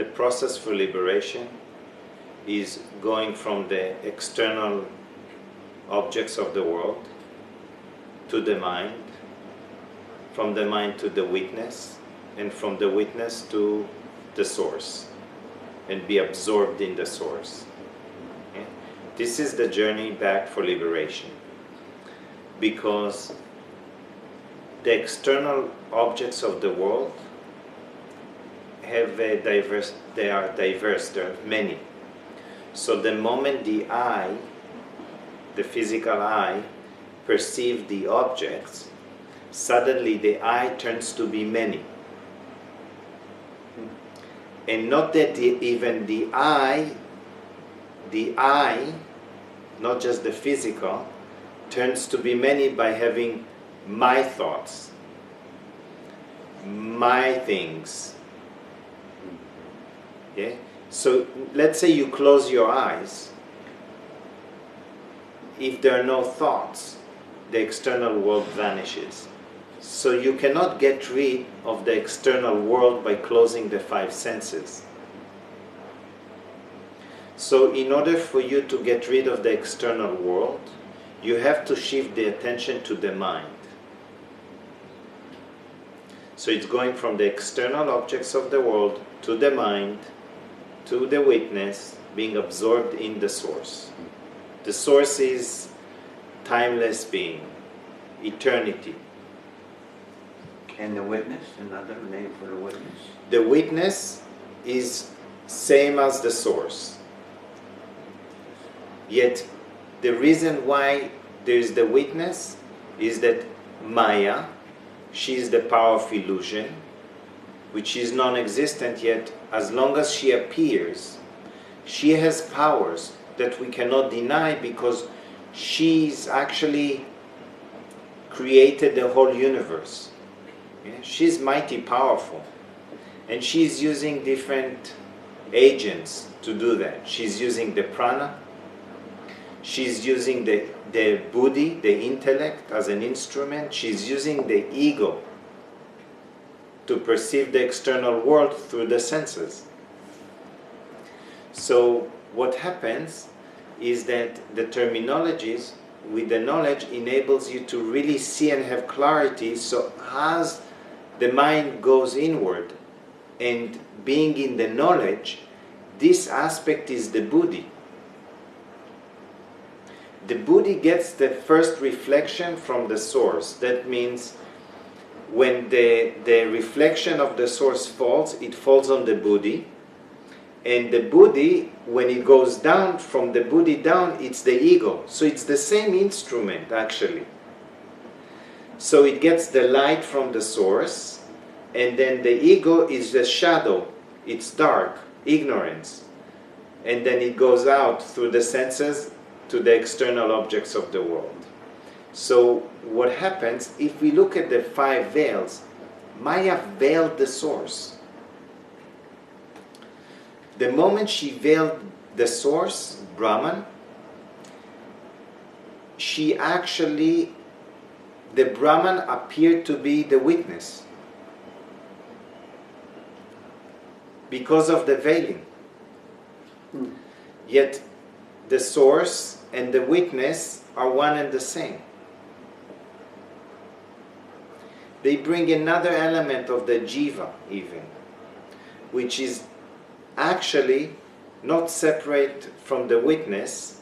the process for liberation is going from the external objects of the world to the mind, from the mind to the witness, and from the witness to the source, and be absorbed in the source. Okay? This is the journey back for liberation, because the external objects of the world have a diverse, there are many. So the moment the eye, the physical eye, perceives the objects, suddenly the eye turns to be many. And not that even the eye, not just the physical, turns to be many by having my thoughts, my things. Yeah? So let's say you close your eyes. If there are no thoughts, the external world vanishes. So you cannot get rid of the external world by closing the five senses. So in order for you to get rid of the external world, you have to shift the attention to the mind. So it's going from the external objects of the world to the mind, to the witness, being absorbed in the source. The source is timeless being, eternity. And the witness, another name for the witness? The witness is same as the source. Yet the reason why there is the witness is that Maya, she is the power of illusion, which is non-existent, yet as long as she appears, she has powers that we cannot deny, because she's actually created the whole universe. Yeah? She's mighty powerful, and she's using different agents to do that. She's using the prana, she's using the buddhi, the intellect, as an instrument. She's using the ego to perceive the external world through the senses. So what happens is that the terminologies with the knowledge enables you to really see and have clarity. So as the mind goes inward and being in the knowledge, this aspect is the buddhi. The buddhi gets the first reflection from the source. That means when the reflection of the source falls, it falls on the buddhi. And the buddhi, when it goes down, from the buddhi down, it's the ego. So it's the same instrument, actually. So it gets the light from the source, and then the ego is the shadow. It's dark, ignorance. And then it goes out through the senses to the external objects of the world. So what happens, if we look at the five veils, Maya veiled the source. The moment she veiled the source, Brahman, she actually, the Brahman appeared to be the witness because of the veiling. Yet the source and the witness are one and the same. They bring another element of the Geva even, which is actually not separate from the witness.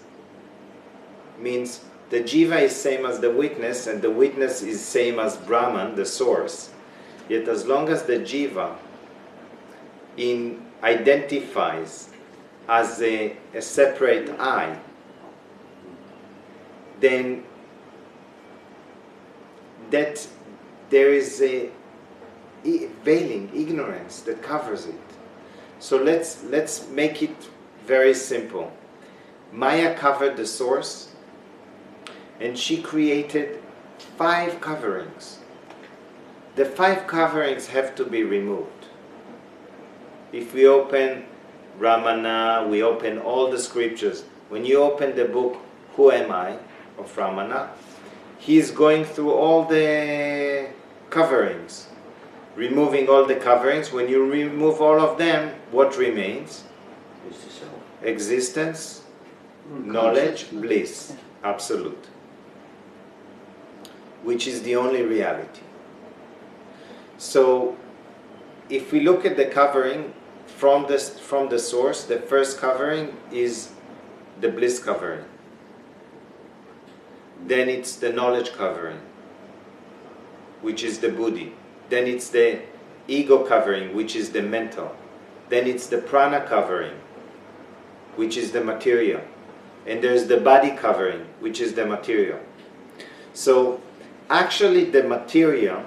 Means the Geva is same as the witness, and the witness is same as Brahman, the source. Yet as long as the Geva identifies as a separate I, then that there is a veiling, ignorance that covers it. So let's make it very simple. Maya covered the source, and she created 5 coverings. The 5 coverings have to be removed. If we open Ramana, we open all the scriptures. When you open the book Who Am I of Ramana, he's going through all the coverings. removing all the coverings. When you remove all of them, what remains? Is the self. Existence, knowledge, Consciousness. bliss, absolute, which is the only reality. So, if we look at the covering from the source, the first covering is the bliss covering. Then it's the knowledge covering, which is the buddhi. Then it's the ego covering, which is the mental. Then it's the prana covering, which is the material. And there's the body covering, which is the material. So actually the material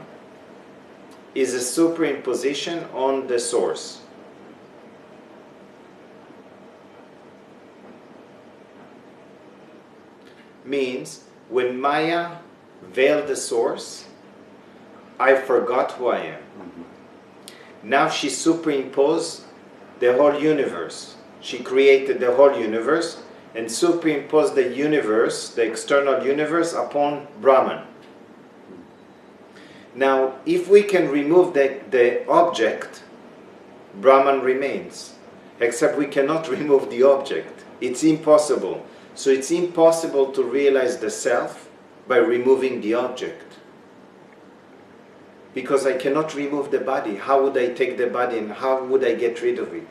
is a superimposition on the source. Means when Maya veiled the source, I forgot who I am. Now she superimposed the whole universe. She created the whole universe and superimposed the universe, the external universe, upon Brahman. Now, if we can remove the object, Brahman remains. Except we cannot remove the object. It's impossible. So it's impossible to realize the self by removing the object. Because I cannot remove the body. How would I take the body and how would I get rid of it?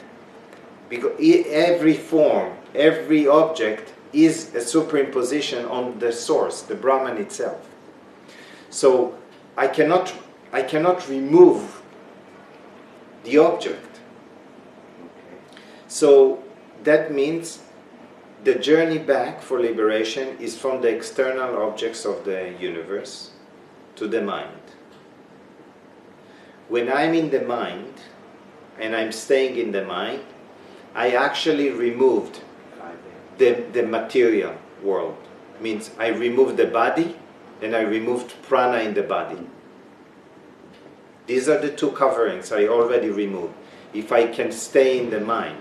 Because every form, every object is a superimposition on the source, the Brahman itself. So I cannot remove the object. So that means the journey back for liberation is from the external objects of the universe to the mind. When I'm in the mind and I'm staying in the mind, I actually removed the material world. Means I removed the body and I removed prana in the body. These are the two coverings I already removed. If I can stay in the mind.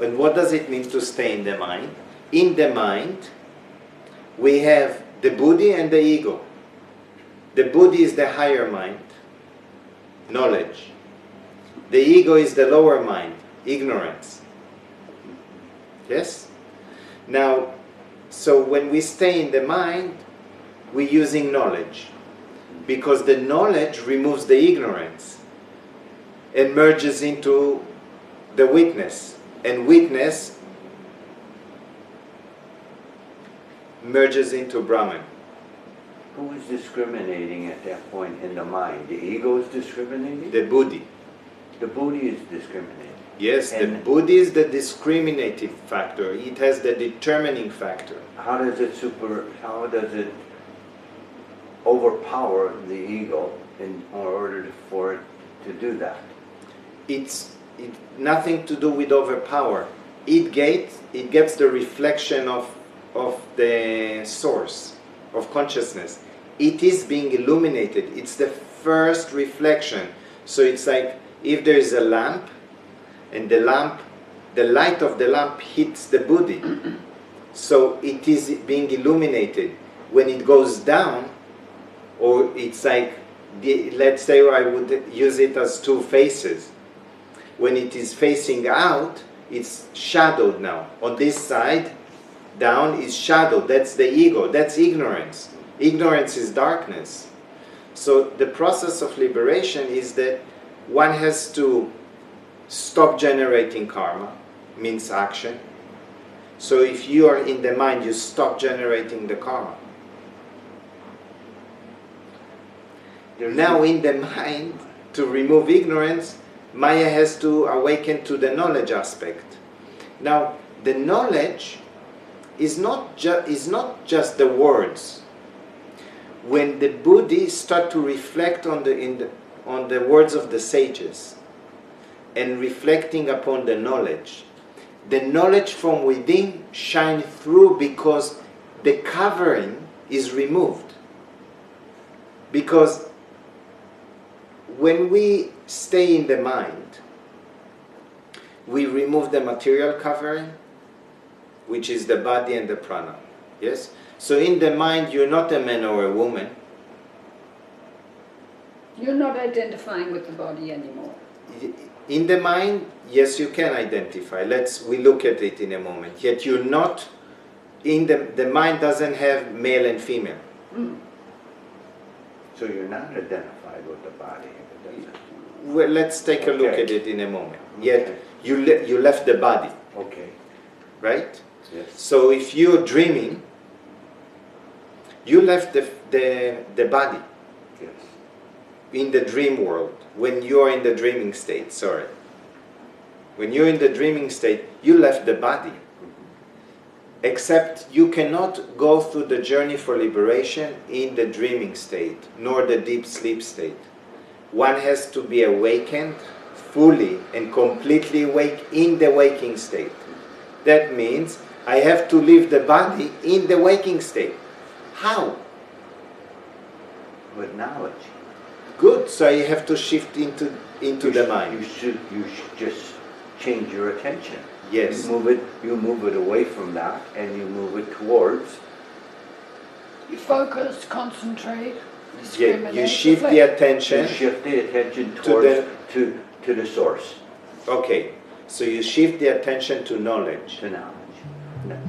And what does it mean to stay in the mind? In the mind, we have the buddhi and the ego. The buddhi is the higher mind, knowledge. The ego is the lower mind, ignorance. Yes? Now, so when we stay in the mind, we're using knowledge. Because the knowledge removes the ignorance and merges into the witness. And witness merges into Brahman. Who is discriminating at that point in the mind? The ego is discriminating? The buddhi. The buddhi is discriminating. Yes, And the buddhi is the discriminative factor. It has the determining factor. how does it overpower the ego in order for it to do that? It's nothing to do with overpower. It gets the reflection of the source of consciousness. It is being illuminated. It's the first reflection. So it's like if there is a lamp and the light of the lamp hits the buddhi. So it is being illuminated. When it goes down, or it's like, let's say I would use it as two faces. When it is facing out, it's shadowed now. On this side, down is shadowed. That's the ego. That's ignorance. Ignorance is darkness. So the process of liberation is that one has to stop generating karma, means action. So if you are in the mind, you stop generating the karma. Now in the mind, to remove ignorance, Maya has to awaken to the knowledge aspect. Now, the knowledge is not just the words. When the Buddhists start to reflect on the words of the sages and reflecting upon the knowledge from within shines through because the covering is removed. Because when we stay in the mind, we remove the material covering, which is the body and the prana. Yes? So in the mind, you're not a man or a woman. You're not identifying with the body anymore. In the mind, yes, you can identify. We look at it in a moment. Yet you're not, the mind doesn't have male and female. Mm. So you're not identified with the body. Well, let's take a look Okay. at it in a moment. Okay. Yet you left the body, Okay. right? Yes. So if you're dreaming, you left the body Yes. in the dream world, when you're in the dreaming state, sorry. When you're in the dreaming state, you left the body. Except you cannot go through the journey for liberation in the dreaming state, nor the deep sleep state. One has to be awakened fully and completely awake in the waking state. That means I have to leave the body in the waking state. How? With knowledge. Good, so you have to shift into the mind. You should just change your attention. Yes. You move it away from that, and you move it towards. You focus, concentrate, Yeah, discriminate. you shift the You attention. shift the attention To towards to the source, Okay, so you shift the attention to knowledge. to knowledge.